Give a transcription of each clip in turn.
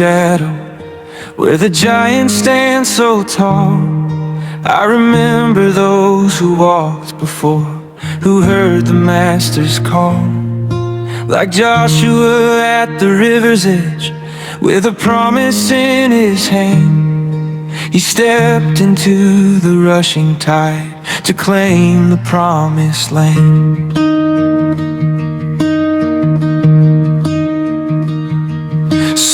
shadow where the giants stand so tall. I remember those who walked before, who heard the Master's call. Like Joshua at the river's edge, with a promise in his hand, he stepped into the rushing tide to claim the promised land.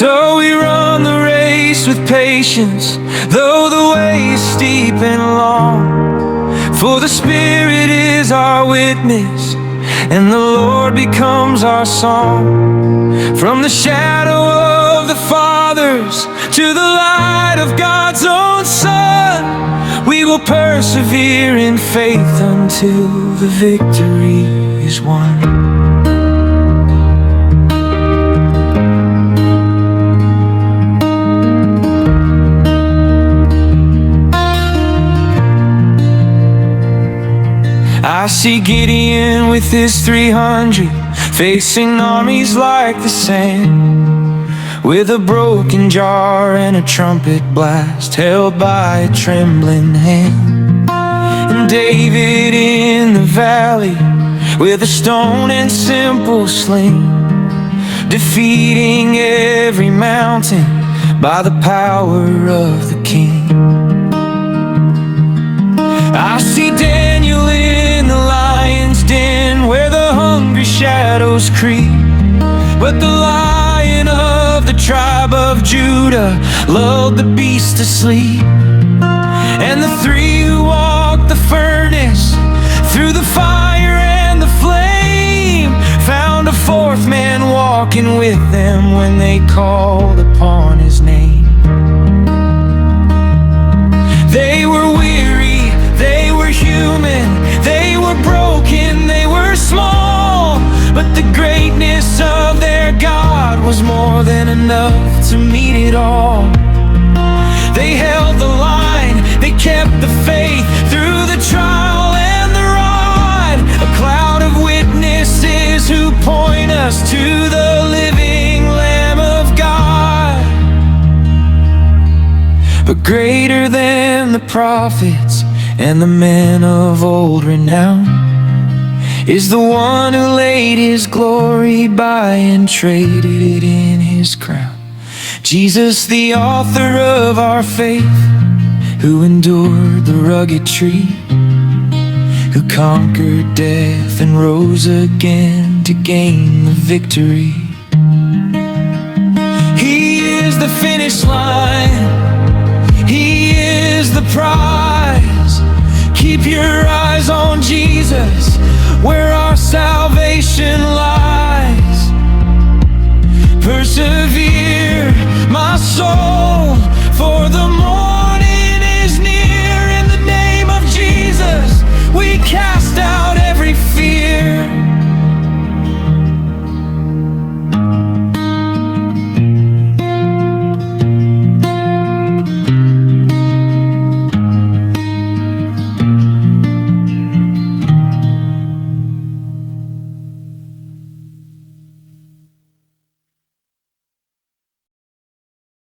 So we run the race with patience, though the way is steep and long. For the Spirit is our witness, and the Lord becomes our song. From the shadow of the fathers to the light of God's own Son, we will persevere in faith until the victory is won. I see Gideon with his 300, facing armies like the sand, with a broken jar and a trumpet blast held by a trembling hand. And David in the valley with a stone and simple sling, defeating every mountain by the power of the King. I see Daniel in the lion's den, where the hungry shadows creep, but the Lion of the tribe of Judah lulled the beast to sleep. And the three who walked the furnace, through the fire and the flame, found a fourth man walking with them when they called upon his name. They were weary, they were human, they were broken, they were small, but the greatness of their God was more than enough to meet it all. They held the line, they kept the faith through the trial and the rod, a cloud of witnesses who point us to the living Lamb of God. But greater than the prophets and the men of old renown is the one who laid his glory by and traded it in his crown. Jesus, the author of our faith, who endured the rugged tree, who conquered death and rose again to gain the victory. He is the finish line, he is the prize. Keep your eyes on Jesus, where our salvation lies. Persevere